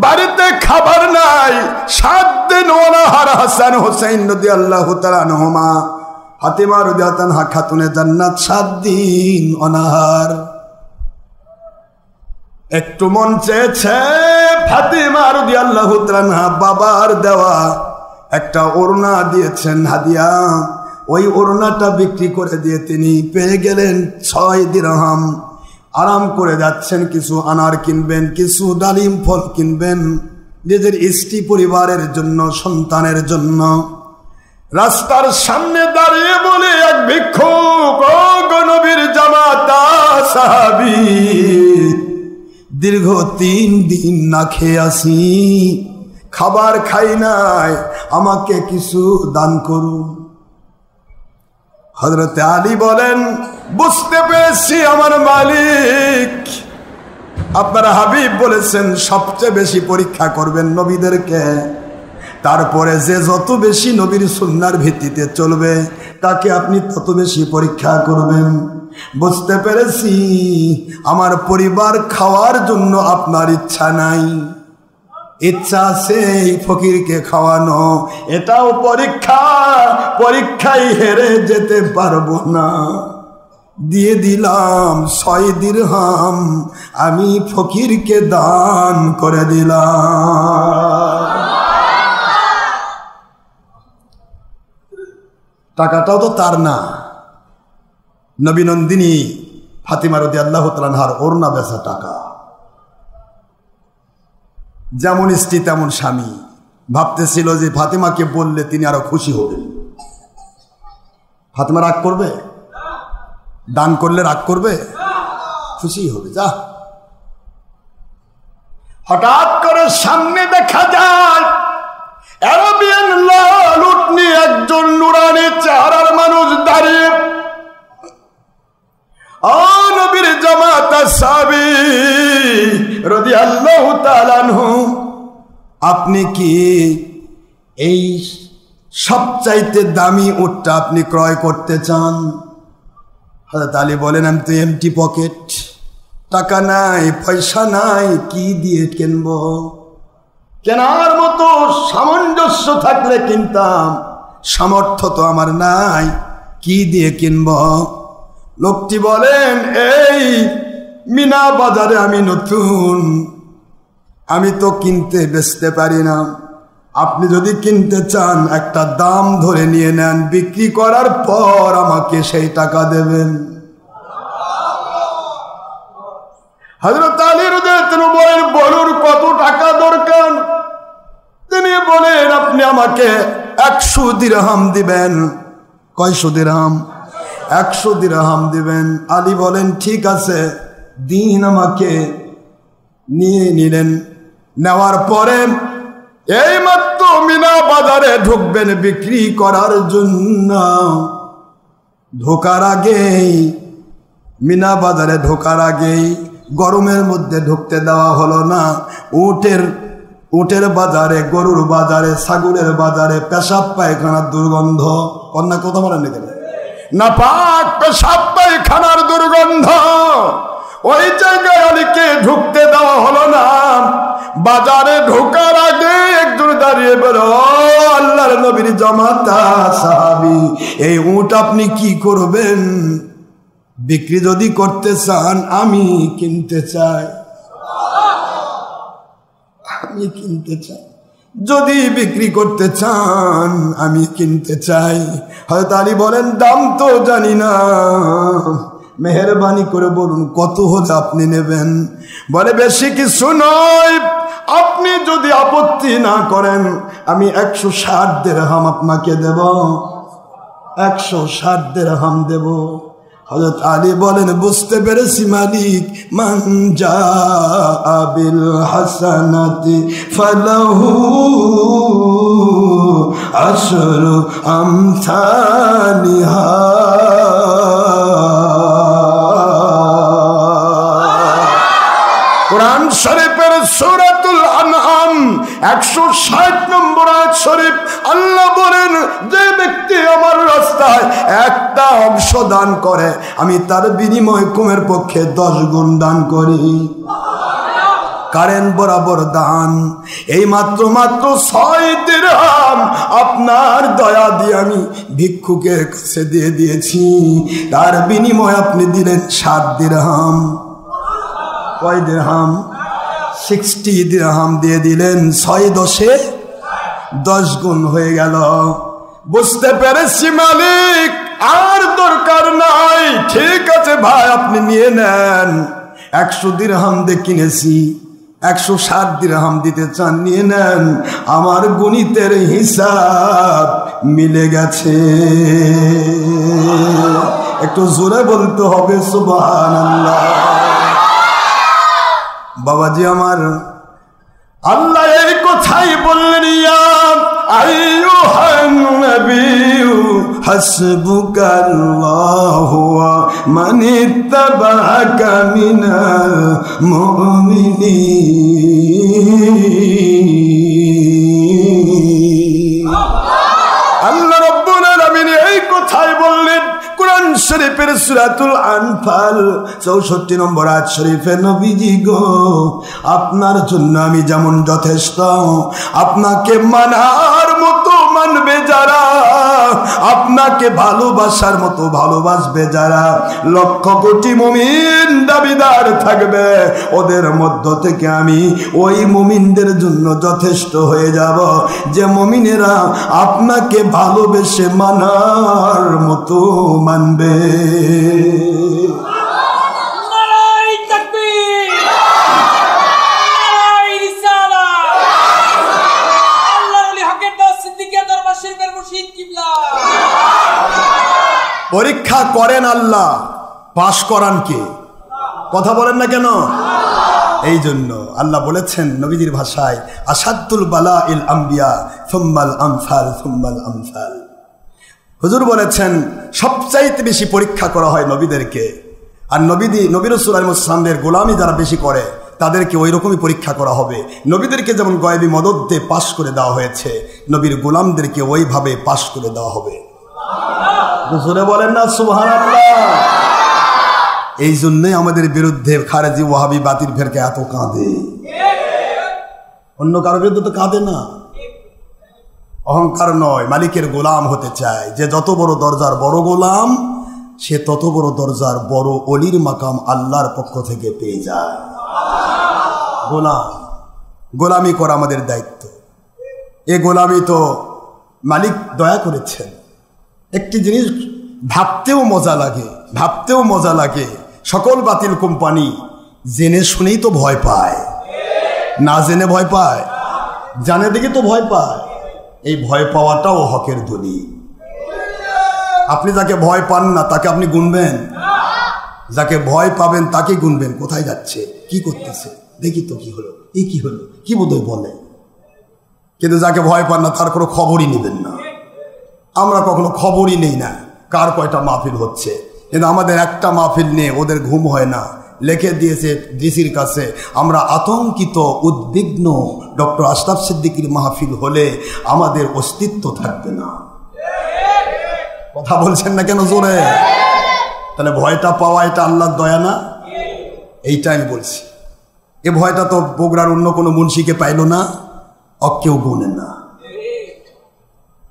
বাড়িতে খাবার নাই, 7 দিন অনাহার হাসান হোসেন রাদিয়াল্লাহু তাআলা আনহুমা, ফাতিমা রাদিয়াল্লাহু আনহা খাতুনে জান্নাত 7 দিন অনাহার। একটু মন চেয়েছে ফাতিমা রাদিয়াল্লাহু তাআলা আনহা বাবার দেওয়া একটা ওড়না দিয়েছেন হাদিয়া, ওই ওড়নাটা বিক্রি করে দিয়ে তিনি পেয়ে গেলেন 6 দিরহাম। আরাম করে যাচ্ছেন, কিছু আনার কিনবেন, কিছু ডালিম ফল কিনবেন নিজের স্ত্রী পরিবারের জন্য, সন্তানের জন্য। রাস্তার সামনে দাঁড়িয়ে বলে এক ভিক্ষুক, ও গো নবীর জামাতা সাহাবী, দীর্ঘ 3 দিন না খেয়ে আসি, খাবার খাই নাই, আমাকে কিছু দান করুন। হযরত আলী বলেন, বুঝতে পেরেছি আমার মালিক, আপনার হাবিব বলেছেন সবচেয়ে বেশি পরীক্ষা করবেন নবীদেরকে, তারপরে যে যত বেশি নবীর সুন্নাহর ভিত্তিতে চলবে তাকে আপনি তত বেশি পরীক্ষা করবেন। বুঝতে পেরেছি আমার পরিবার খাওয়ার জন্য আপনার ইচ্ছা নাই, ইচ্ছা আছে এই ফকিরকে খাওয়ানো, এটাও পরীক্ষা, পরীক্ষায় হেরে যেতে পারবো না। দিয়ে দিলাম 6 দিরহাম, আমি ফকিরকে দান করে দিলাম। টাকাটাও তো তার না, নবী নন্দিনী ফাতিমা রাদিয়াল্লাহু তাআলা আনহার ওড়না বেচা টাকা। যেমন স্ত্রী তেমন স্বামী, ভাবতেছিল যে ফাতিমাকে বললে তিনি আরো খুশি হবেন। ফাতিমা রাগ করবে? দান করলে রাগ করবে? খুশি হবে। যা, হঠাৎ করে সামনে দেখা যায় আরবিয়ান লাল উটনি একজন নুরানি চেহারার মানুষ দাঁড়িয়ে। নবীর জামাতা সাহাবী রাদিয়াল্লাহু তাআলা আনহু, আপনি কি এই সবচাইতে দামি উটটা আপনি ক্রয় করতে চান? হযরত আলী বলেন, আমি তো এমটি পকেট, টাকা নাই, পয়সা নাই, কি দিয়ে কিনবো? কেনার মতো সামঞ্জস্য থাকলে কিনতাম, সামর্থ্য তো আমার নাই, কি দিয়ে কিনব? লোকটি বলেন, এই মিনা বাজারে আমি নতুন, আমি তো কিনতে বেচতে পারি না, আপনি যদি কিনতে চান একটা দাম ধরে নিয়ে নেন, বিক্রি করার পর আমাকে সেই টাকা দেবেন। হযরত আলী রাদিয়াল্লাহু আনহু বলেন, বলুন কত টাকা দরকার? তিনি বলেন, আপনি আমাকে 100 দিরহাম দিবেন। কয়শো দিরহাম? 100 দিরহাম দিবেন। আলী বলেন, ঠিক আছে দিন আমাকে। নিয়ে নিলেন। নেওয়ার পরে এই মাত্র মিনা বাজারে ঢুকবেন বিক্রি করার জন্য, ঢোকার আগেই, মিনা বাজারে ঢোকার আগেই গরমের মধ্যে ঢুকতে দেওয়া হলো না। উটের বাজারে, গরুর বাজারে, ছাগলের বাজারে পেশাব পায়খানার দুর্গন্ধ, কন্যা কথা বলেন এখানে, নাপাক পেশাব পায়খানার দুর্গন্ধ, ওই জায়গায় অনেকে ঢুকতে দেওয়া হলো না। বাজারে ঢোকার আগে একজন দাঁড়িয়ে বলো, আল্লাহর নবীর জামাতা সাহাবী, এই উট আপনি কি করবেন? বিক্রি যদি করতে চান আমি কিনতে চাই, আমি কিনতে চাই। যদি বিক্রি করতে চান আমি কিনতে চাই। হযরত আলী বলেন, দাম তো জানি না, মেহেরবানি করে বলুন কত হলে আপনি নেবেন? বলে, বেশি কিছু নয়, আপনি যদি আপত্তি না করেন আমি 160 দিরহাম আপনাকে দেব, 160 দিরহাম দেব। হযরত আলী বলেন, বুঝতে পেরেছি মালিক, মান জাআ বিল হাসানাতি ফালাহু আশরু আমসালিহা। কোরআন শরীফের সূরাতুল আনআম 160 নম্বর আয়াত শরীফ, আল্লাহ বলেন, যে ব্যক্তি আমার রাস্তায় একটা অংশ দান করে আমি তার বিনিময় কমের পক্ষে 10 গুণ দান করি। কারেন্ট বরাবর দান। এই মাত্র 6 দিরহাম আপনার দয়া দিয়ে আমি ভিক্ষুকের কাছে দিয়ে দিয়েছি, তার বিনিময়ে আপনি দিলেন 7 দিরহাম। কয় দিরহাম? 60 দিরহাম দিয়ে দিলেন। 6 10 10 গুণ হয়ে গেল। বুঝতে পেরেছি মালিক, আর দরকার নাই। ঠিক আছে ভাই, আপনি নিয়ে নেন। 100 দিরহাম দিয়ে কিনেছি, 107 দিরহাম দিতে চান, নিয়ে নেন। আমার গণিতের হিসাব মিলে গেছে। একটু জোরে বলতে হবে সুবহানাল্লাহ। বাবাজি আমার, আল্লাহ এই কথাই বললেন, ইয়া আইয়ুহান নাবিয়্যু হাসবুকাল্লাহু ওয়া মান ইত্তাবাআকা মিনাল মুমিনিন। আল্লাহ রাব্বুল আলামিন এই কথাই বললেন কোরআন শরীফের সূরাতুল আনফাল 64 নম্বর আয়াত শরীফে, নবীজি গো, আপনার জন্য আমি যেমন যথেষ্ট, আপনাকে মানার মতো মানবে যারা, আপনাকে ভালোবাসার মতো ভালোবাসবে যারা, 1,00,000 কোটি মুমিন দাবিদার থাকবে, ওদের মধ্য থেকে আমি ওই মুমিনদের জন্য যথেষ্ট হয়ে যাব, যে মুমিনেরা আপনাকে ভালোবেসে মানার মতো মানবে। পরীক্ষা করেন আল্লাহ, পাশ করান কে? কথা বলেন না কেন? এই জন্য আল্লাহ বলেছেন নবীজির ভাষায়, আসাদুল বালাইল আম্বিয়া সুম্মাল আমসাল সুম্মাল আমসাল। হুজুর বলেছেন সবচাইতে বেশি পরীক্ষা করা হয় নবীদেরকে, আর নবী রাসূল আলাইহিস সালামের গোলামি যারা বেশি করে তাদেরকে ওই রকমই পরীক্ষা করা হবে। নবীদেরকে যেমন গায়বী মদদ দিয়ে পাশ করে দেওয়া হয়েছে, নবীর গোলামদেরকে ওইভাবে পাশ করে দেওয়া হবে। হুজুরে বলেন না সুবহানাল্লাহ। এই জন্যই আমাদের বিরুদ্ধে খারেজি ওয়াহাবি বাতিল ফেরকা এত কাঁদে, অন্য কারোর বিরুদ্ধে তো কাঁদে না। অহংকার নয়, মালিকের গোলাম হতে চায়। যে যত বড় দরজার বড় গোলাম, সে তত বড় দরজার বড় অলির মাকাম আল্লাহর পক্ষ থেকে পেয়ে যায়। গোলামি করা আমাদের দায়িত্ব। এ গোলামি তো মালিক দয়া করেছেন। একটি জিনিস ভাবতেও মজা লাগে, সকল বাতিল কোম্পানি জেনে শুনেই তো ভয় পায়, না জেনে ভয় পায়, জানে দেখে তো ভয় পায়। এই ভয় পাওয়াটাও হকের দলিল। আপনি যাকে ভয় পান না তাকে আপনি গুনবেন, যাকে ভয় পাবেন তাকে গুনবেন। কোথায় যাচ্ছে, কি করতেছে, দেখি তো কি হলো, এই কি হলো, কি বোধহয় বলে। কিন্তু যাকে ভয় পান না তার কোনো খবরই নেবেন না। আমরা কখনো খবরই নেই না কার কয়টা মাহফিল হচ্ছে, কিন্তু আমাদের একটা মাহফিল নিয়ে ওদের ঘুম হয় না। লিখে দিয়েছে ডিসির কাছে, আমরা আতঙ্কিত উদ্বিগ্ন, ডক্টর আশরাফ সিদ্দিকীর মাহফিল হলে আমাদের অস্তিত্ব থাকবে না। কথা বলছেন না কেন জোরে? তাহলে ভয়টা পাওয়া এটা আল্লাহর দয়া না? এইটা আমি বলছি। এ ভয়টা তো বগুড়ার অন্য কোনো মুন্সিকে পাইল না, কেউ গুনেন না।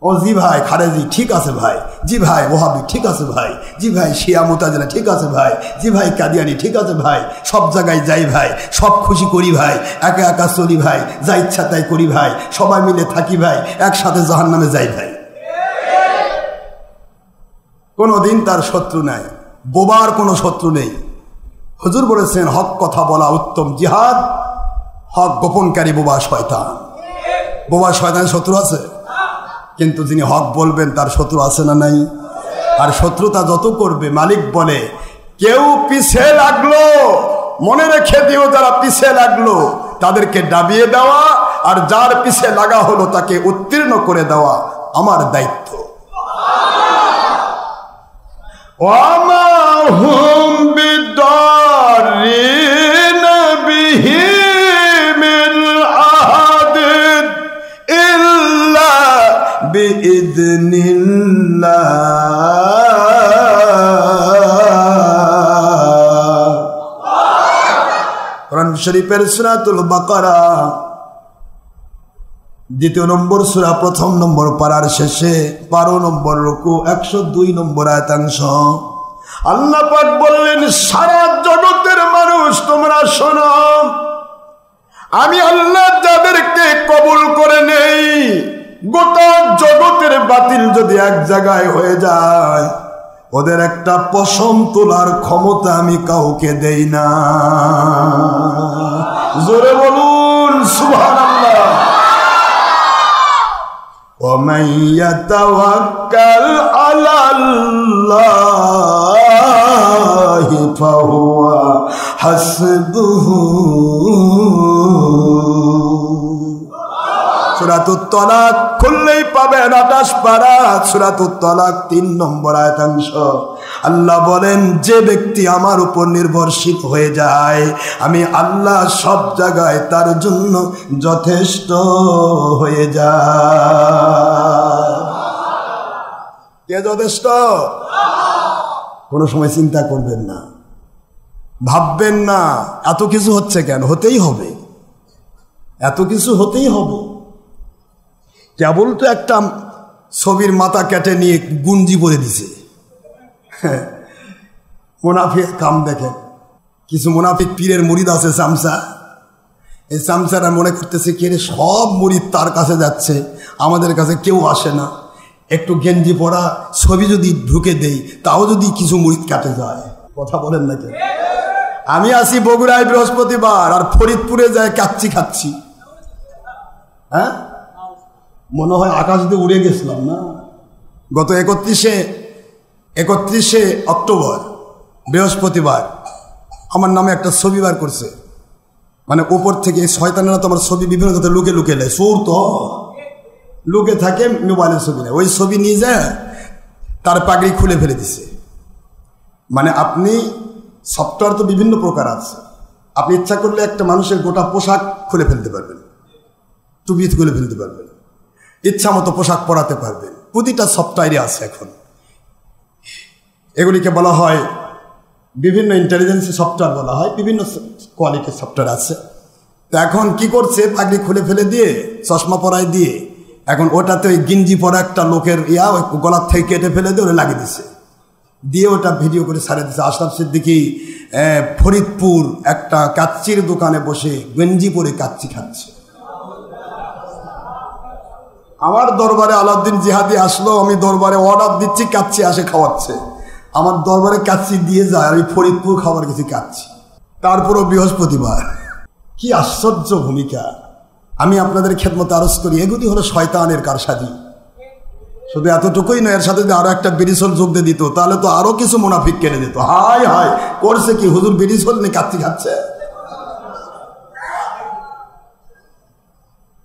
ও জি ভাই খারেজি ঠিক আছে ভাই, জি ভাই ওহাবি ঠিক আছে ভাই, জি ভাই শিয়া মুতাজিলা ঠিক আছে ভাই, জি ভাই কাদিয়ানি ঠিক আছে ভাই, সব জায়গায় যাই ভাই, সব খুশি করি ভাই, একা একা চলি ভাই, যা ইচ্ছা তাই করি ভাই, সবাই মিলে থাকি ভাই, একসাথে জাহান্নামে যাই ভাই। কোনোদিন তার শত্রু নাই, বোবার কোনো শত্রু নেই। হুজুর বলেছেন হক কথা বলা উত্তম জিহাদ, হক গোপনকারী বোবা শয়তান। বোবা শয়তানের শত্রু আছে, কিন্তু যিনি হক বলবেন তার শত্রু আছে না নাই? আর শত্রুতা যত করবে, মালিক বলে কেউ পিছে লাগলো, মনে রেখে দিও যারা পিছে লাগলো তাদেরকে ডাবিয়ে দেওয়া, আর যার পিছে লাগা হলো তাকে উত্তীর্ণ করে দেওয়া আমার দায়িত্ব। ওয়ামা হুম বিদারিনা বিহি মিন আহাদিন ইল্লা বিইذنিল্লাহ। কোরআন শরীফের সূরাতুল বাকারা দ্বিতীয় নম্বর সূরা প্রথম নম্বর পারার শেষে 12 নম্বর রুকু 102 নম্বর আয়াতাংশ আল্লাহ পাক বললেন, সারা জগতের মানুষ তোমরা শোনো, আমি আল্লাহ যাদেরকে কবুল করে নেই, গোটা জগতের বাতিল যদি এক জায়গায় হয়ে যায়, ওদের একটা পশম তোলার ক্ষমতা আমি কাউকে দেই না। জোরে বলুন সুবহানাল্লাহ। ومن يتوكل على الله فهو حسبه। সূরাতুত তালাক খুললেই পাবেন 28 পারা, সূরাতুত তালাক 3 নম্বর আয়াতাংশ। আল্লাহ বলেন, যে ব্যক্তি আমার উপর নির্ভরশীল হয়ে যায়, আমি আল্লাহ সব জায়গায় তার জন্য যথেষ্ট হয়ে যায়। কে যথেষ্ট? কোনো সময় চিন্তা করবেন না, ভাববেন না এত কিছু হচ্ছে কেন, হতেই হবে, এত কিছু হতেই হবে। কেবল তো একটা ছবির মাথা কেটে নিয়ে গুঞ্জি পরে দিছে। মুনাফিক কাম দেখেন, কিছু মুনাফিক পীরের মুরিদ আছে চামচা, এই চামচারা মনে করতেছে কে রে, সব মুরিদ তার কাছে যাচ্ছে, আমাদের কাছে কেউ আসে না, একটু গেঞ্জি পরা ছবি যদি ঢুকে দেই তাও যদি কিছু মুরিদ কাটে যায়। কথা বলেন না কেন? আমি আসি বগুড়ায় বৃহস্পতিবার, আর ফরিদপুরে যায় কাচ্চি খাচ্ছি। হ্যাঁ, মনে হয় আকাশ দিয়ে উড়ে গেছিলাম না। গত 31শে অক্টোবর বৃহস্পতিবার আমার নামে একটা ছবি বার করছে, মানে উপর থেকে শয়তানেরা তো আমার ছবি বিভিন্ন জায়গাতে লুকে লুকে নেয়, চোর তো লুকে থাকে, মোবাইলের ছবি নেয়, ওই ছবি নিয়ে যায় তার পাগড়ি খুলে ফেলে দিছে। মানে আপনি সফটওয়্যার তো বিভিন্ন প্রকার আছে, আপনি ইচ্ছা করলে একটা মানুষের গোটা পোশাক খুলে ফেলতে পারবেন, টুপি খুলে ফেলতে পারবেন, ইচ্ছা মতো পোশাক পরাতে পারবেন, প্রতিটা সফটওয়্যারে আছে এখন। এগুলিকে বলা হয় বিভিন্ন ইন্টেলিজেন্সি সফটওয়্যার বলা হয়, বিভিন্ন কোয়ালিটির সফটওয়্যার আছে। তো এখন কি করছে, পাগড়ি খুলে ফেলে দিয়ে চশমা পরায় দিয়ে এখন ওটাতে ওই গিঞ্জি পরা একটা লোকের ওই গলার থেকে কেটে ফেলে দিয়ে ওটা লাগিয়ে দিছে, দিয়ে ওটা ভিডিও করে ছাড়ে দিচ্ছে। আশরাফ সিদ্দিকী ফরিদপুর একটা কাচ্চির দোকানে বসে গেঞ্জি পরে কাচ্চি খাচ্ছে। আমার দরবারে আলাউদ্দিন জিহাদি আসলো, আমি দরবারে অর্ডার দিচ্ছি, কাচ্চি আসে খাওয়াচ্ছে, আমার দরবারে কাচ্চি দিয়ে যায়, আমি ফরিদপুর খাবার কিছু খাচ্ছি, তারপরও বৃহস্পতিবার। কি আশ্চর্য ভূমিকা! আমি আপনাদের খেদমতে আরজ করি, এগুলি হলো শয়তানের কারসাজি। শুধু এতটুকুই নয়, এর সাথে যদি আরো একটা বিরিসল যোগ দিয়ে দিত তাহলে তো আরো কিছু মুনাফিক কেটে দিত। হায় হায়, করছে কি হুজুর, বিরিসল নিয়ে কাচ্চি খাচ্ছে।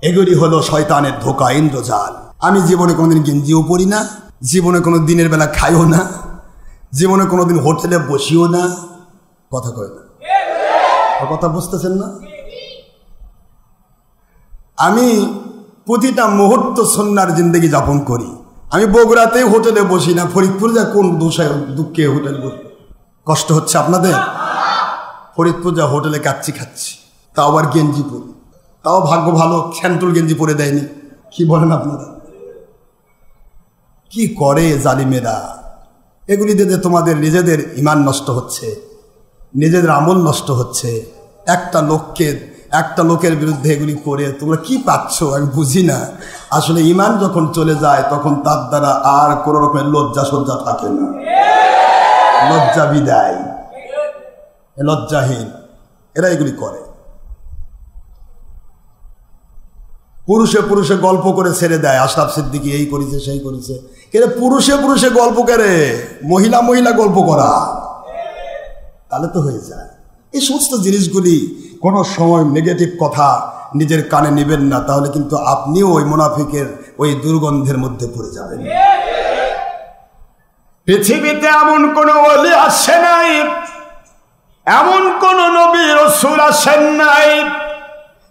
এগুলি হলো শয়তানের ধোঁকা, ইন্দ্রজাল। আমি জীবনে কোনোদিন গেঞ্জিও পরি না, জীবনে কোনো দিনের বেলা খাইও না, জীবনে কোনোদিন হোটেলে বসিও না। কথা কয় না, কথা বুঝতেছেন না? আমি প্রতিটা মুহূর্ত সুন্নাহর জিন্দেগি যাপন করি। আমি বগুড়াতেই হোটেলে বসি না, ফরিদপুর যা কোন দুঃখে হোটেল বসি। কষ্ট হচ্ছে আপনাদের? ফরিদপুর যা হোটেলে কাচ্চি খাচ্ছি, তাও আবার গেঞ্জি পরি, তাও ভাগ্য ভালো স্যান্টুল গেঞ্জি পরে দেয়নি। কি বলেন আপনারা? কি করে জালিমেরা! এগুলি দিয়ে তোমাদের নিজেদের ঈমান নষ্ট হচ্ছে, নিজেদের আমল নষ্ট হচ্ছে। একটা লোকের বিরুদ্ধে এগুলি করে তোমরা কি পাচ্ছ আমি বুঝি না। আসলে ঈমান যখন চলে যায় তখন তার দ্বারা আর কোনো রকমের লজ্জা সজ্জা থাকে না, লজ্জা বিদায়, লজ্জাহীন এরা এগুলি করে। পুরুষে পুরুষে গল্প করে ছেড়ে দেয়, আশরাফ সিদ্দিকী এই করেছে সেই করেছে। কেন পুরুষে পুরুষে গল্প করে, মহিলা মহিলা গল্প করা, তাহলে তো হয়ে যায়। এই সমস্ত জিনিসগুলি কোনো সময় নেগেটিভ কথা নিজের কানে নেবেন না, তাহলে কিন্তু আপনিও ওই মুনাফিকের ওই দুর্গন্ধের মধ্যে পড়ে যাবেন। পৃথিবীতে এমন কোন ওলি আসে নাই, এমন কোন নবী রাসূল আসেন নাই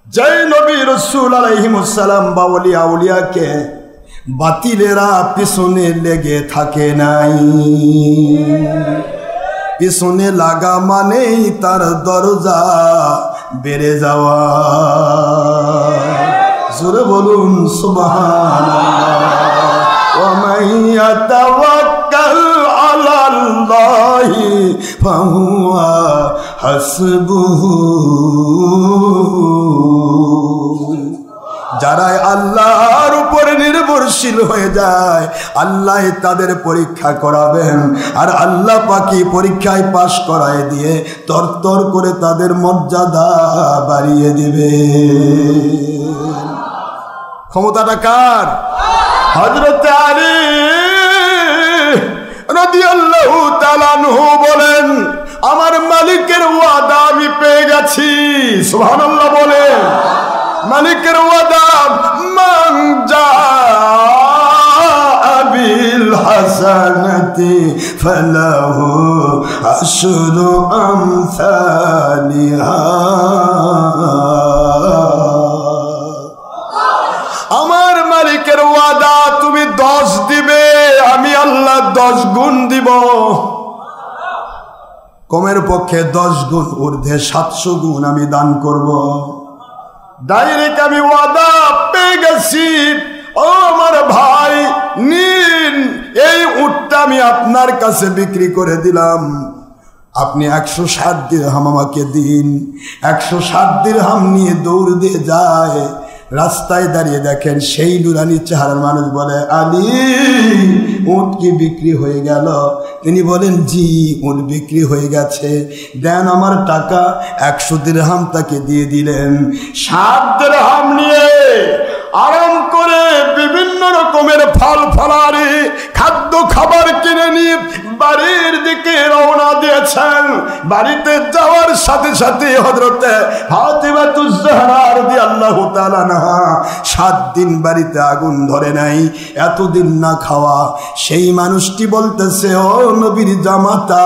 যে নবী রাসূল আলাইহিস সালাম বা ওলিয়া উলিয়াকে বাতিলেরা পিছনে লেগে থাকে নাই। পিছনে লাগা মানেই তার দরজা বেড়ে যাওয়া। জোরে বলুন সুবহানাল্লাহ। ওয়া মান ইয়াতাওয়াক্কাল আলাল্লাহি ফাহুয়া হাসবুহু। যারা আল্লাহর উপরে নির্ভরশীল হয়ে যায় আল্লাহ তাদের পরীক্ষা করাবেন, আর আল্লাহ পাকি পরীক্ষায় পাশ করায় দিয়ে তরতর করে তাদের মর্যাদা বাড়িয়ে দিবে। ক্ষমতাটা কার? হযরত আলী রাদিয়াল্লাহু তাআলা আনহু বলেন, আমার মালিকের ওয়াদা আমি পেয়ে গেছি। সুবহানাল্লাহ বলেন। মালিকের ওয়াদা, মান জাআ বিল হাসানাতি ফালাহু আশরু আমসালিহা। আমার মালিকের ওয়াদা, তুমি 10 দিবে, আমি আল্লাহ 10 গুণ দিব। কমের পক্ষে 10 গুণ, ঊর্ধ্বে 700 গুণ আমি দান করব। ডাইরেক্ট আমি ওয়াদা পেয়ে গেছি। ও আমার ভাই, নিন এই উটটা আমি আপনার কাছে বিক্রি করে দিলাম, আপনি 160 দিরহাম আমাকে দিন। 160 দিরহাম নিয়ে দৌড় দিয়ে যায়। রাস্তায় দাঁড়িয়ে দেখেন সেই নুরানি চেহারার মানুষ বলে, আলী উট কি বিক্রি হয়ে গেল? তিনি বলেন, জি উট বিক্রি হয়ে গেছে, দেন আমার টাকা। 100 দিরহাম তাকে দিয়ে দিলেন। 7 দিরহাম নিয়ে আরাম করে বিভিন্ন রকমের ফল ফলারি খাদ্য খাবার কিনে নিয়ে বাড়ির দিকে রওনা দিয়েছেন। বাড়িতে যাওয়ার সাথে সাথে হযরতে ফাতিমাতুজ জাহরা রাদিয়াল্লাহু তাআলা আনহা 7 দিন বাড়িতে আগুন ধরে নাই, এতদিন না খাওয়া। সেই মানুষটি বলতেছে, ও নবীর জামাতা,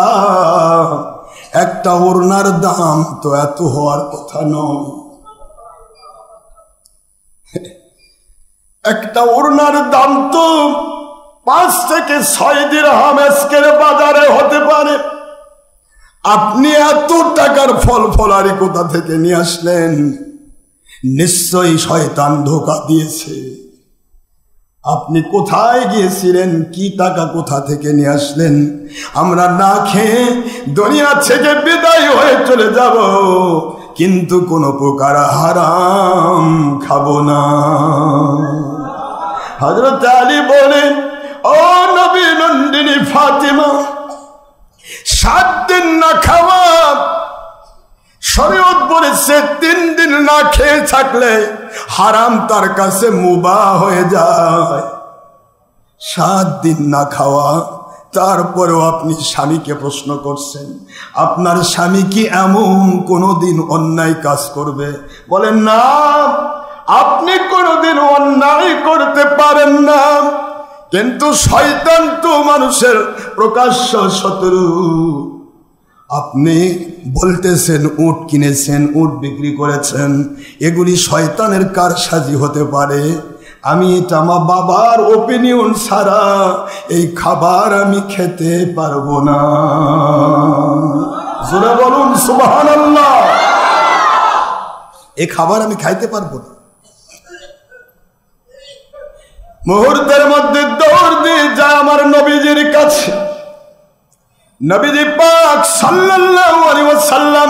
একটা ওড়নার দাম তো এত হওয়ার কথা নয়। একটা ওড়নার দাম তো 5 থেকে 6 দিরহাম আজকের বাজারে হতে পারে। আপনি এত টাকার ফল ফলারি কোথা থেকে নিয়ে আসলেন? নিশ্চয়ই শয়তান ধোঁকা দিয়েছে। আপনি কোথায় গিয়েছিলেন? কি টাকা কোথা থেকে নিয়ে আসলেন? আমরা না খেয়ে দুনিয়া থেকে বিদায় হয়ে চলে যাব, কিন্তু কোনো প্রকার হারাম খাবো না। হযরত আলী বলেন, ও নবী নন্দিনী ফাতিমা, 7 দিন না খাওয়া, শরীয়ত বলেছে 3 দিন না খেয়ে থাকলে হারাম তার কাছে মুবাহ হয়ে যায়। 7 দিন না খাওয়া, তারপরেও আপনি স্বামীকে প্রশ্ন করছেন, আপনার স্বামী কি এমন কোনোদিন অন্যায় কাজ করবে? বলেন না, আপনি কোনোদিন অন্যায় করতে পারেন না, কিন্তু শয়তান তো মানুষের প্রকাশ্য শত্রু। আপনি বলতেছেন উট কিনেছেন, উট বিক্রি করেছেন, এগুলি শয়তানের কারসাজি হতে পারে। আমি এটা আমার বাবার ওপিনিয়ন ছাড়া এই খাবার আমি খেতে পারবো না। জোরে বলুন সুবহানাল্লাহ। এই খাবার আমি খাইতে পারবো না। মুহূর্তের মধ্যে দৌড় দিয়ে যায় আমার নবীজির কাছে। নবীজি পাক সাল্লাল্লাহু আলাইহি ওয়াসাল্লাম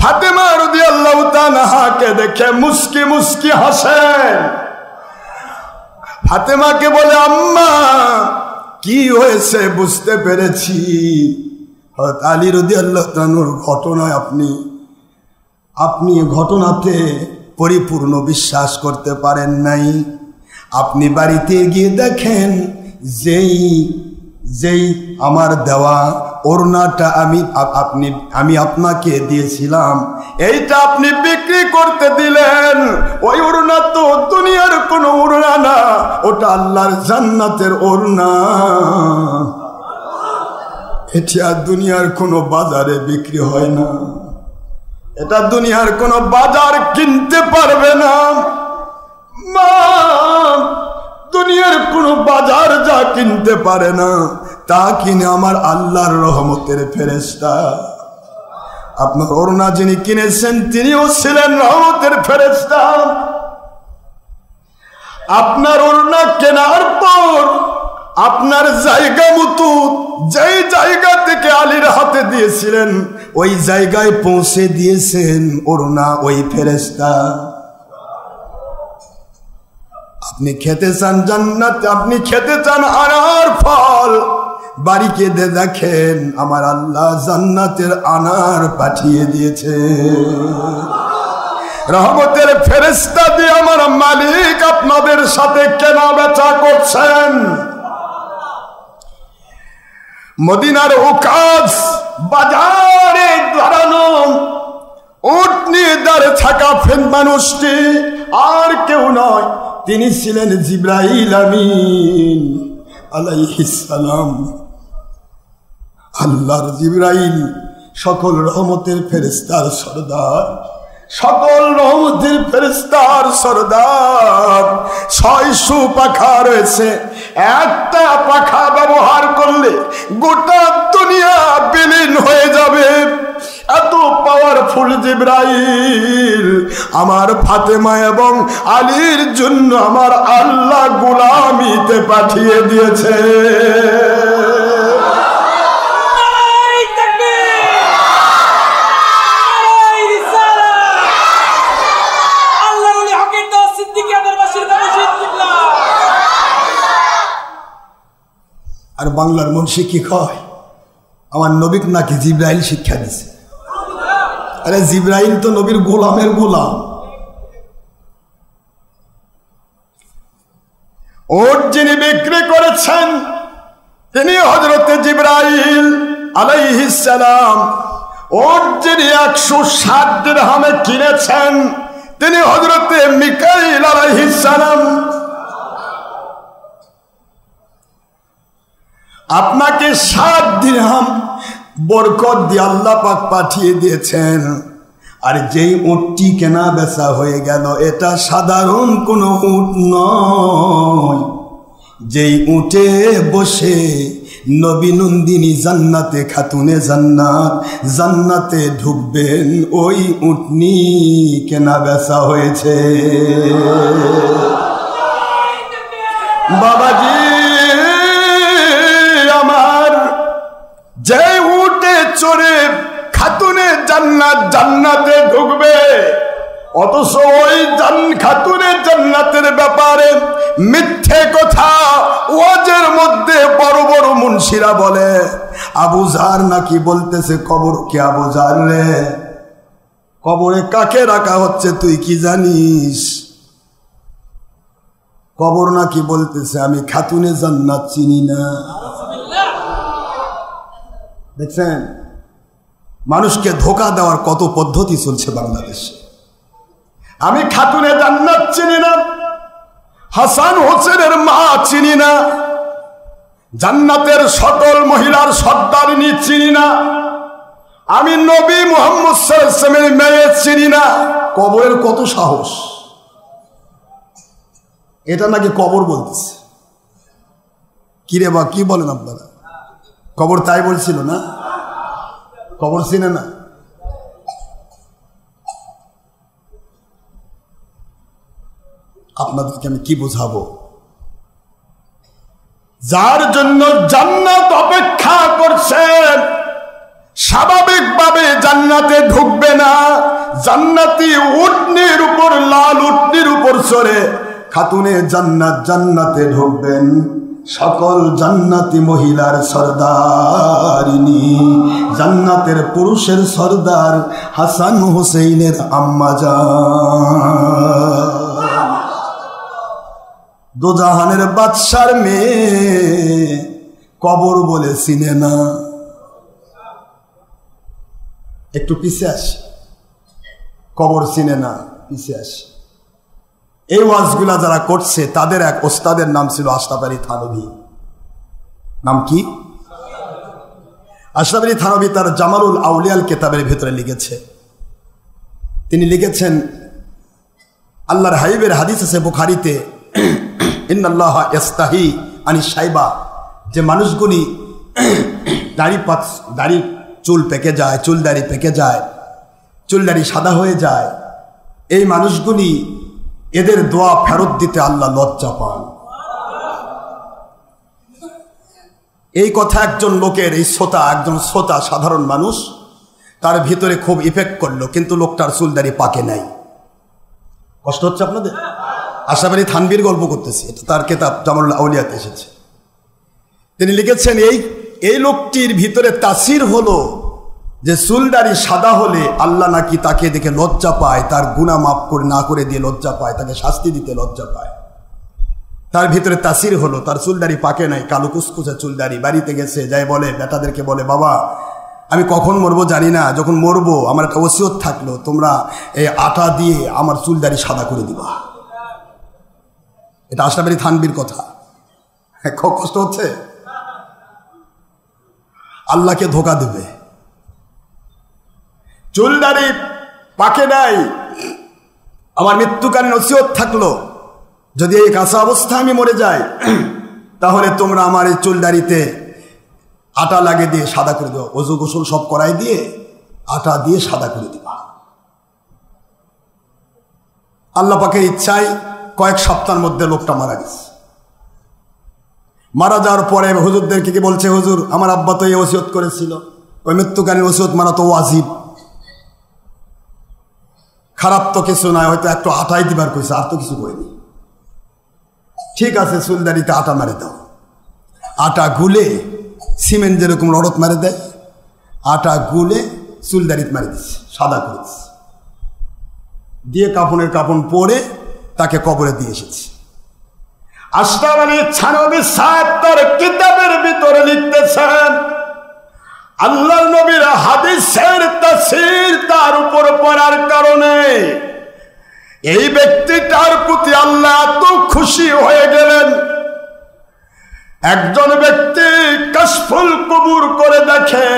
ফাতেমা রাদিয়াল্লাহু তাআলাকে দেখে মুস্কি মুস্কি হাসেন। ফাতেমাকে বলে, আম্মা কি হয়েছে? বুঝতে পেরেছি হযরত আলী রাদিয়াল্লাহু তাআলার ঘটনায় আপনি ঘটনাতে পরিপূর্ণ বিশ্বাস করতে পারেন নাই। আপনি বাড়িতে গিয়ে দেখেন যেই আমার দেওয়া ওড়নাটা আমি আপনাকে দিয়েছিলাম, এইটা আপনি বিক্রি করতে দিলেন। ওই ওড়না তো দুনিয়ার কোনো ওড়না না, ওটা আল্লাহর জান্নাতের ওড়না। এটা দুনিয়ার কোনো বাজারে বিক্রি হয় না, এটা দুনিয়ার কোনো বাজার কিনতে পারবে না। মা, দুনিয়ার কোনো বাজার যা কিনতে পারে না তা কিনে আমার আল্লাহর রহমতের ফেরেশতা আপনার ওড়না যিনি কিনেছেন তিনিও ছিলেন রহমতের ফেরেশতা। আপনার ওড়না কেনার পর আপনার জায়গা মতো যেই জায়গা থেকে আলীর হাতে দিয়েছিলেন ওই জায়গায় পৌঁছে দিয়েছেন ওড়না ওই ফেরেশতা। আপনি খেতে চান জান্নাত, আপনি খেতে চান আনার ফল, বাড়িকে দে দেখেন আমার আল্লাহ জান্নাতের আনার পাঠিয়ে দিয়েছে। রহমতের ফেরেশতা দিয়ে আমার মালিক আপনাদের সাথে কেনা বেচা করছেন। মদিনার উকাজ বাজারে দাঁড়ানো উট নিয়ে দাঁড়ে থাকা ফেন মানুষটি আর কেউ নয়, তিনি ছিলেন জিবরাইল আমিন আলাইহিস সালাম। আল্লাহর জিবরাইল সকল রহমতের ফেরেশতার সরদার, সকল রহমতের ফেরেশতার সরদার। 600 পাখা রয়েছে, একটা পাখা ব্যবহার করলে গোটা দুনিয়া বিলীন হয়ে যাবে। এত পাওয়ারফুল জিবরাইল আমার ফাতেমা এবং আলীর জন্য আমার আল্লাহ গোলামিতে পাঠিয়ে দিয়েছে। আর বাংলার মুন্সি কি কয়, আমার নবীকে নাকি জিবরাইল শিক্ষা দিছে। আরে জিবরাইল তো নবীর গোলামের গোলাম। ওট যিনি বিক্রি করেছেন তিনি হযরতে জিবরাইল আলাইহিস সালাম। ওট যিনি 160 দিরহামে কিনেছেন তিনি হযরতে মিকাইল আলাইহিস সালাম। আপনাকে 7 দিরহাম বরকত দিয়ে আল্লাহ পাক পাঠিয়ে দিয়েছেন। আর যেই উটটি কেনা বেচা হয়ে গেল এটা সাধারণ কোনো উট নয়। যেই উটে বসে নবী নন্দিনী জান্নাতে খাতুনে জান্নাত জান্নাতে ঢুকবেন ওই উটনি কেনা বেচা হয়েছে। বাবাজি আমার, যে উটে চড়ে খাতুনে জান্নাত জান্নাতে ঢুকবে, অথচ ওই খাতুনে জান্নাতের ব্যাপারে মিথ্যে কথা ওয়াজের মধ্যে বড় বড় মুন্সিরা বলে। আবু জার নাকি বলতেছে কবর কে আবু জার রে, কবরে কাকে রাখা হচ্ছে তুই কি জানিস? কবর নাকি বলতেছে আমি খাতুনে জান্নাত চিনি না। দেখছেন মানুষকে ধোঁকা দেওয়ার কত পদ্ধতি চলছে বাংলাদেশে। আমি খাতুনে জান্নাত চিনি না, হাসান হোসেনের মা চিনি না, জান্নাতের সকল মহিলার সর্দারিনী চিনি না, আমি নবী মুহাম্মদ সাল্লাল্লাহু আলাইহি ওয়াসাল্লামের মেয়ে চিনি না। কবরের কত সাহস! এটা নাকি কবর বলতেছে। কিরে বা কি বলেন আপনারা? কবর তাই বলছিল না? কবর চিনে না? আপনাদেরকে আমি কি বোঝাবো? যার জন্য জান্নাত অপেক্ষা করছে স্বাভাবিকভাবে জান্নাতে ঢুকবে না। জান্নাতি উটনির উপর, লাল উটনির উপর চড়ে খাতুনে জান্নাত জান্নাতে ঢুকবেন সকল জান্নাতি মহিলার সরদারিনী, জান্নাতের পুরুষের সরদার হাসান হুসেইনের আম্মাজান, দোজাহানের বাদশার মেয়ে কবর বলে চিনে না। একটু পিছে আসি, কবর চিনে না, পিছে আসি। এই ওয়াজগুলা যারা করছে তাদের এক ওস্তাদের নাম ছিল আশরাফ আলী থানভী। নাম কি? আশরাফ আলী থানভী তার জামালুল আউলিয়াল কিতাবের ভিতরে লিখেছে, তিনি লিখেছেন আল্লাহর হাবিবের হাদিস আছে বুখারীতে, ইন্নাল্লাহ ইস্তাহি আনি শাইবা, যে মানুষগুলি দাড়ি চুল পেকে যায়, চুলদাড়ি পেকে যায়, চুলদাড়ি সাদা হয়ে যায়, এই মানুষগুলি এদের দোয়া ফেরত দিতে আল্লাহ লজ্জা পান। এই কথা একজন লোকের, এই একজন শ্রোতা সাধারণ মানুষ, তার ভিতরে খুব ইফেক্ট করলো, কিন্তু লোকটার চুলদাড়ি পাকে নাই। কষ্ট হচ্ছে আপনাদের? আশরাফ আলী থানভীর গল্প করতেছি, এটা তার কিতাব জামালুল আউলিয়াতে এসেছে। তিনি লিখেছেন এই লোকটির ভিতরে তাসির হলো যে চুলদাড়ি সাদা হলে আল্লাহ নাকি তাকে দেখে লজ্জা পায়, তার গুনাহ মাফ করে না করে দিয়ে লজ্জা পায়, তাকে শাস্তি দিতে লজ্জা পায়। তার ভিতরে তাসির হলো, তার চুলদাড়ি পাকে নাই, কালো কুচকুচে চুলদাড়ি। বাড়িতে গেছে, যাই বলে বেটাদেরকে বলে, বাবা আমি কখন মরবো জানি না, যখন মরবো আমার একটা ওসিয়ত থাকলো, তোমরা এই আটা দিয়ে আমার চুলদাড়ি সাদা করে দিবা। এটা আশরাফ আলী থানভীর কথা। খুব কষ্ট হচ্ছে? আল্লাহকে ধোকা দেবে। চুলদাড়ি পাকে নাই, আমার মৃত্যুকালীন ওসিয়ত থাকলো, যদি এই কাঁচা অবস্থা আমি মরে যাই, তাহলে তোমরা আমার এই চুলদাড়িতে আটা লাগিয়ে দিয়ে সাদা করে দেবো, ওযু গোসল সব করাই দিয়ে আটা দিয়ে সাদা করে দিবা। আল্লাহ পাকের ইচ্ছায় কয়েক সপ্তাহের মধ্যে লোকটা মারা গেছে। মারা যাওয়ার পরে হুজুরদেরকে কি বলছে, হুজুর আমার আব্বা তো এই ওসিয়ত করেছিল, ওই মৃত্যুকালীন ওসিয়ত মানা তো ওয়াজিব, খারাপ তো কিছু নয়, হয়তো একটু আটাই দিবার কইছে, আর তো কিছু করিনি। ঠিক আছে, চুলদাড়িতে আটা মারে দাও। আটা গুলে, সিমেন্ট যেরকম রডত মারে দেয়, আটা গুলে চুলদাড়িতে মারে দিচ্ছে, সাদা করে দিচ্ছে, দিয়ে কাফনের কাফন পরে তাকে কবরে দিয়ে এসেছে। আশরাফ আলী থানভী সাহেব তার কিতাবের ভিতরে লিখতেছেন, আল্লাহর নবীর হাদিসের তাফসীর তার উপর পড়ার কারণে এই ব্যক্তিটার প্রতি আল্লাহ এত খুশি হয়ে গেলেন। একজন ব্যক্তি কাশফুল কবুর করে দেখে,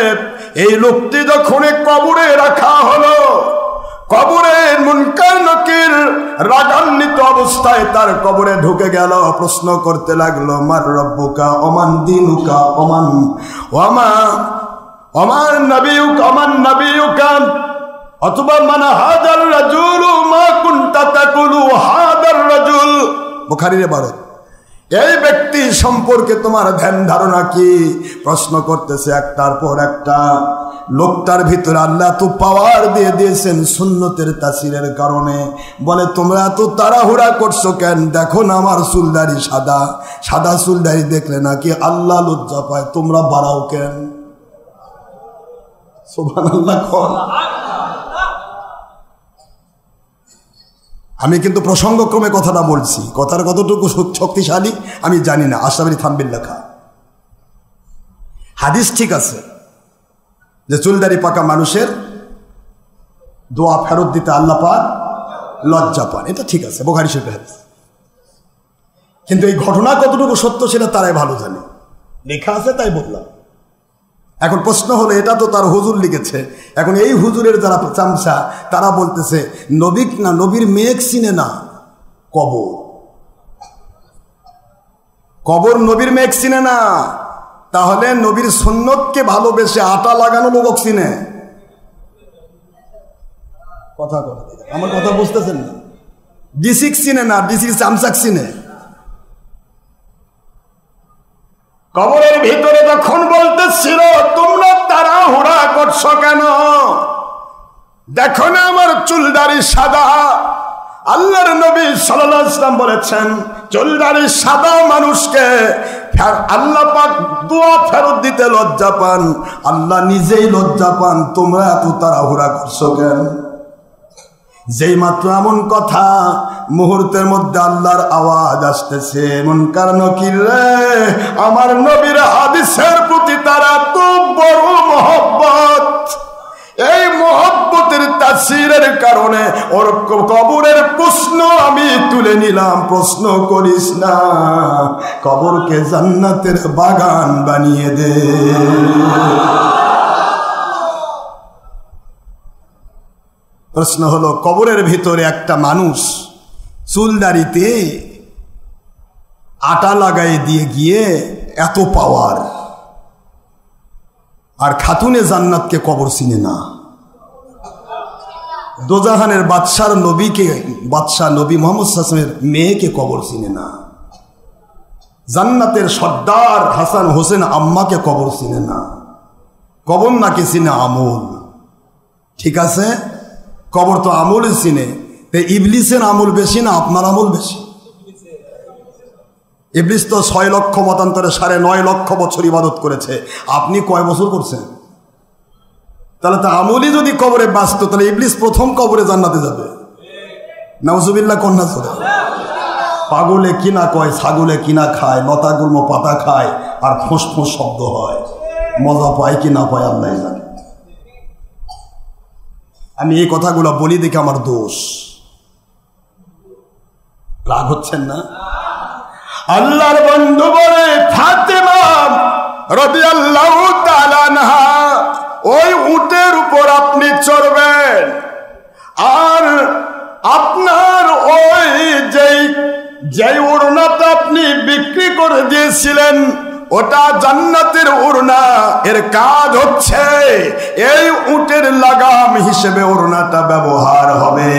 এই লোকটি যখন কবরে রাখা হলো, কবরের মুনকার নাকির রাগান্বিত অবস্থায় তার কবরে ঢুকে গেল, প্রশ্ন করতে লাগলো, মার রব্বুকা ওমান দিনুকা ওমান নবিয়ুকা অথবা মান হাদার রাজুল মা কুনতা তাকুলু হাদার রাজুল। বুখারীর ইবারত। এই ব্যক্তি সম্পর্কে তোমার ধ্যান ধারণা কি? প্রশ্ন করতেছে একটার পর একটা। লোকটার ভিতরে আল্লাহ তো পাওয়ার দিয়ে দিয়েছেন সুন্নতের তাসিরের কারণে। বলে, তোমরা এত তাড়াহুড়া করছো কেন? দেখো না আমার চুলদাড়ি সাদা, সাদা চুলদাড়ি দেখলে নাকি আল্লাহ লজ্জা পায়, তোমরা বাড়াও কেন? সুবহানাল্লাহ। আমি কিন্তু প্রসঙ্গক্রমে কথাটা বলছি, কথার কতটুকু শক্তিশালী আমি জানি না। আশরাফ আলী থানভীর লেখা হাদিস ঠিক আছে যে চুলদাড়ি পাকা মানুষের দোয়া ফেরত দিতে আল্লাহ পাক লজ্জা পান, এটা ঠিক আছে, বুখারী শরীফের হাদিস। কিন্তু এই ঘটনা কতটুকু সত্য সেটা তারাই ভালো জানে, লেখা আছে তাই বললাম। এখন প্রশ্ন হলো, এটা তো তার হুজুর লিখেছে, এখন এই হুজুরের যারা চামচা তারা বলতেছে নবী না, নবীর মেঘ চিনে না, কবর নবীর মেঘ চিনে না, তাহলে নবীর সুন্নতকে ভালোবেসে আটা লাগানো লোক চিনে? কথা আমার কথা বুঝতেছেন না? ডিসিক চিনে না, ডিসির চামচাক চিনে। কবরের ভিতরে যখন বলতেছিল তোমরা তাড়াহুড়া করছো কেন, দেখো না আমার চুলদাড়ি সাদা। আল্লাহর নবী সাল্লাল্লাহু আলাইহি ওয়াসাল্লাম বলেছেন, চুলদাড়ি সাদা মানুষকে আল্লাহ পাক দোয়া ফেরত দিতে লজ্জা পান, আল্লাহ নিজেই লজ্জা পান, তোমরা এত তাড়াহুড়া করছো কেন? যেই মাত্র এমন কথা, মুহূর্তের মধ্যে আল্লাহর আওয়াজ আসতেছে, মুনকার নাকির রে, আমার নবীর হাদিসের প্রতি তারা খুব বড় মহব্বত, এই মহব্বতের তাসিরের কারণে ওর কবরের প্রশ্ন আমি তুলে নিলাম। প্রশ্ন করিস না, কবরকে জান্নাতের বাগান বানিয়ে দে। প্রশ্ন হলো, কবরের ভিতরে একটা মানুষ চুলদাড়িতে আটা লাগাই দিয়ে গিয়ে এত পাওয়ার, আর খাতুনে জান্নাতকে কবর চিনে না। দোজাহানের বাদশার নবীকে, বাদশাহ নবী মোহাম্মদ সাল্লাল্লাহু আলাইহি ওয়াসাল্লামের মেয়েকে কবর চিনে না। জান্নাতের সর্দার হাসান হোসেন আম্মাকে কবর চিনে না। কবর নাকি চিনে আমল। ঠিক আছে, কবর তো আমলই চিনে। ইবলিসের আমল বেশি না আপনার আমল বেশি? ইবলিস তো 6 লক্ষ মতান্তরে 9.5 লক্ষ বছর ইবাদত করেছে, আপনি কয় বছর করছেন? তাহলে তো আমলই যদি কবরে বাঁচত, তাহলে ইবলিস প্রথম কবরে জান্নাতে যাবে। নাউজুবিল্লাহ কন্যা ধরে। পাগলে কিনা কয়, ছাগলে কিনা খায়, লতা গুল্ম পাতা খায়, আর ফোঁস ফোঁস শব্দ হয়। মজা পায় কি না পায় আল্লাহ জানে। আমি এই কথাগুলো বলি দেখে আমার দোষ। রাগ হচ্ছেন না? আল্লাহর বন্ধু বলে ফাতেমা রাদিয়াল্লাহু তাআলা আনহা, ওই উটের উপর আপনি চড়বেন, আর আপনার ওই যেই ওড়নাটা আপনি বিক্রি করে দিয়েছিলেন ওটা জান্নাতের ওড়না। এর কাজ হচ্ছে এই উটের লাগাম হিসেবে ওড়নাটা ব্যবহার হবে।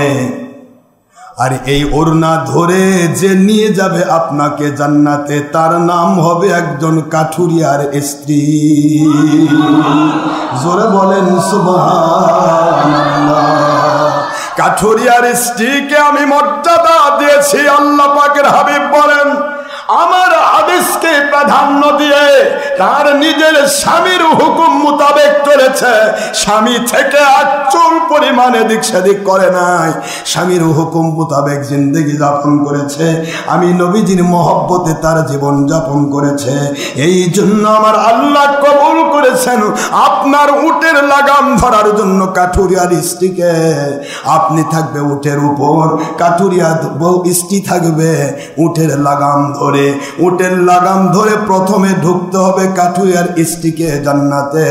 আর এই ওড়না ধরে যে নিয়ে যাবে আপনাকে জান্নাতে, তার নাম হবে একজন কাঠুরিয়ার স্ত্রী। জোরে বলেন সুবহানাল্লাহ। কাঠুরিয়ার স্ত্রীকে আমি মর্যাদা দিয়েছি। আল্লাহ পাকের হাবিব বলেন, আমার হাদিসকে প্রাধান্য দিয়ে তার নিজের স্বামীর হুকুম মোতাবেক চলেছে। স্বামী থেকে আচল পরিমাণে দিক সেদিক করে নাই, স্বামীর হুকুম মোতাবেক জিন্দেগি যাপন করেছে। আমি নবীজির মহব্বতে তার জীবন যাপন করেছে। এই জন্য আমার আল্লাহ কবুল করেছেন আপনার উটের লাগাম ধরার জন্য কাঠুরিয়ার স্ত্রীকে। আপনি থাকবে উটের উপর, কাঠুরিয়া স্ত্রী থাকবে উটের লাগাম ধরে। উটের লাগাম ধরে প্রথমে ঢুকতে হবে কাঠুরিয়ার স্ত্রীকে জান্নাতে,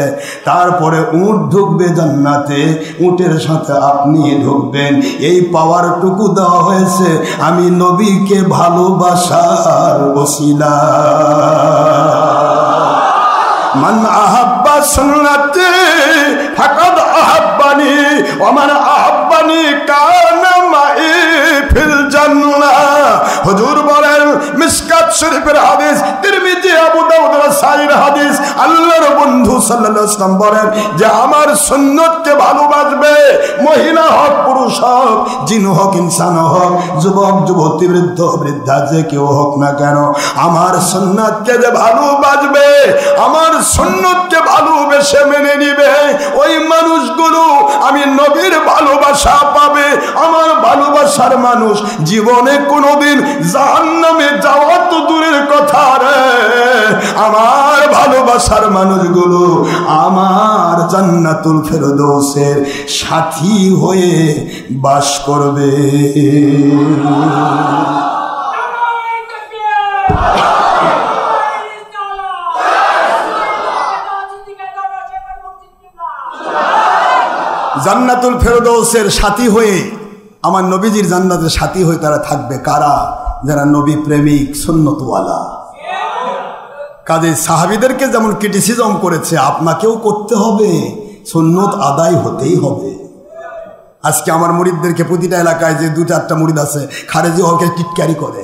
তারপরে উট ঢুকবে জান্নাতে, উটের সাথে আপনি ঢুকবেন। এই পাওয়ারটুকু দেওয়া হয়েছে আমি নবীকে ভালোবাসার ওসিলা। মান আহাব্বা সুন্নতি ফাকাদ আহাব্বানি ওয়া মান আহাব্বানি কানা মাই ফিল জান্নাহ। হুজুর বলেন, মিশকাত শরীফের হাদিস, তিরমিজি, আবু দাউদ, নাসাঈর হাদিস। আল্লাহর বন্ধু সাল্লাল্লাহু আলাইহি ওয়াসাল্লাম বলেন যে আমার সুন্নতকে ভালোবাসবে, মহিলা হোক পুরুষ হোক, জিন হোক ইনসান হোক, যুবক যুবতী, বৃদ্ধ বৃদ্ধা, যে কেউ হোক না কেন, আমার সুন্নতকে যে ভালোবাসবে, আমার সুন্নতকে ভালোবেসে মেনে নিবে, ওই মানুষগুলো আমি নবীর ভালোবাসা পাবে। আমার ভালোবাসার মানুষ জীবনে কোনোদিন জাহান্নামে যাওয়া তো দূরের কথা রে, আমার ভালোবাসার মানুষগুলো আমার জান্নাতুল ফেরদৌসের সাথী হয়ে বাস করবে। জান্নাতুল ফেরদৌসের সাথী হয়ে, আমার নবীজির জান্নাতের সাথী হয়ে তারা থাকবে কারা? যারা নবী প্রেমিক, সুন্নতওয়ালা। কাজে সাহাবীদেরকে যেমন ক্রিটিসিজম করেছে, আপনাকেও করতে হবে, সুন্নত আদায় হতেই হবে। আজকে আমার মুরিদদেরকে প্রতিটা এলাকায় যে 2-4টা মুরিদ আছে, খারেজি হকে টিটকারি করে,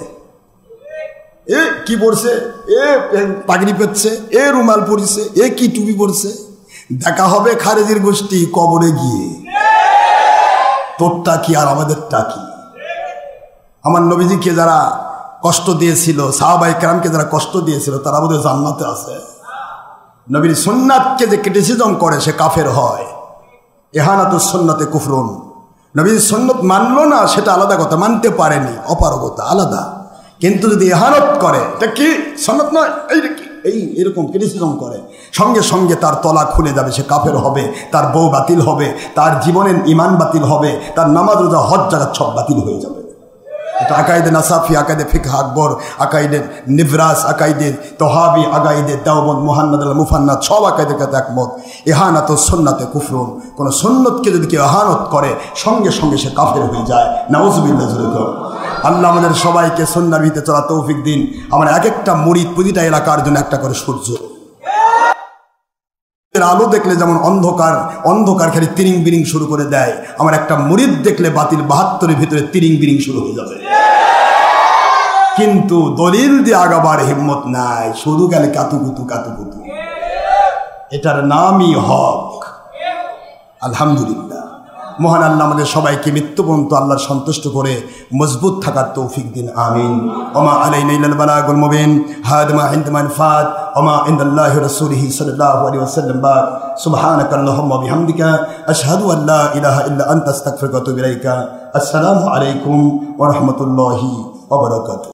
এ কি পড়ছে, এ পাগড়ি পেচ্ছে, এ রুমাল পরিছে, এ কি টুপি পরছে। দেখা হবে খারেজির গোষ্ঠী কবরে গিয়ে, তোরটা কি আর আমাদেরটা কি। আমার নবীজিকে যারা কষ্ট দিয়েছিল, সাহাবায়ে কেরামকে যারা কষ্ট দিয়েছিল, তারা বোধহয় জান্নাতে আছে। নবীর সুন্নাতকে যে ক্রিটিসিজম করে সে কাফের হয়। ইহানাতুস সুন্নতে কুফরুন। নবীর সুন্নত মানলো না সেটা আলাদা কথা, মানতে পারেনি, অপারগতা আলাদা। কিন্তু যদি ইহানত করে, এটা কি সুন্নত নয়, এরকম ক্রিটিসিজম করে, সঙ্গে সঙ্গে তার তলা খুলে যাবে, সে কাফের হবে, তার বউ বাতিল হবে, তার জীবনের ঈমান বাতিল হবে, তার নামাজ রোজা হজ জাকাত সব বাতিল হয়ে যাবে। এটা আকাইদে নাসাফি, আকাইদে ফিকহ আকবর, আকাইদে নিবরাস, আকাইদে তহাবি, আকাইদে দেওবন্দ, মুহান্নাদ আল মুফান্নাদ, সব আকাইদের কাছে একমত। ইহানাতুস সুন্নাতে কুফরুন। কোন সুন্নতকে যদি কেউ ইহানত করে, সঙ্গে সঙ্গে সে কাফের হয়ে যায়। নাউজুবিল্লাহ। আল্লাহ আমাদের সবাইকে সুন্নাহর ভিতরে চলা তৌফিক দিন। আমার এক একটা মুরিদ প্রতিটা এলাকার জন্য একটা করে সূর্য। বিদ্যুতের আলো দেখলে যেমন অন্ধকার খালি তিরিং বিরিং শুরু করে দেয়, আমার একটা মুরিদ দেখলে বাতিল 72-এর ভিতরে তিরিং বিরিং শুরু হয়ে যাবে। কিন্তু দলিল দিয়ে আগাবার হিম্মত নাই, শুরু গেলে কাতুকুতু কাতুকুতু। এটার নামই হক। আলহামদুলিল্লাহ, মহান আল্লাহ আমাদের সবাইকে মৃত্যু পর্যন্ত আল্লাহর সন্তুষ্ট করে মজবুত থাকার তৌফিক দিন, আমিন। ওমা আলাইনা ইল্লাল বালাগুল মুবিন, হাদা মা ইনদা মানফাত ওমা ইনদাল্লাহি রাসূলিহি সাল্লাল্লাহু আলাইহি ওয়াসাল্লাম। সুবহানাকা আল্লাহুম্মা বিহামদিকা আশহাদু আল লা ইলাহা ইল্লা আনতা আস্তাগফিরুকা ওয়া আতুবু ইলাইকা। আসসালামু আলাইকুম ওয়া রাহমাতুল্লাহি ওয়া বারাকাতুহু।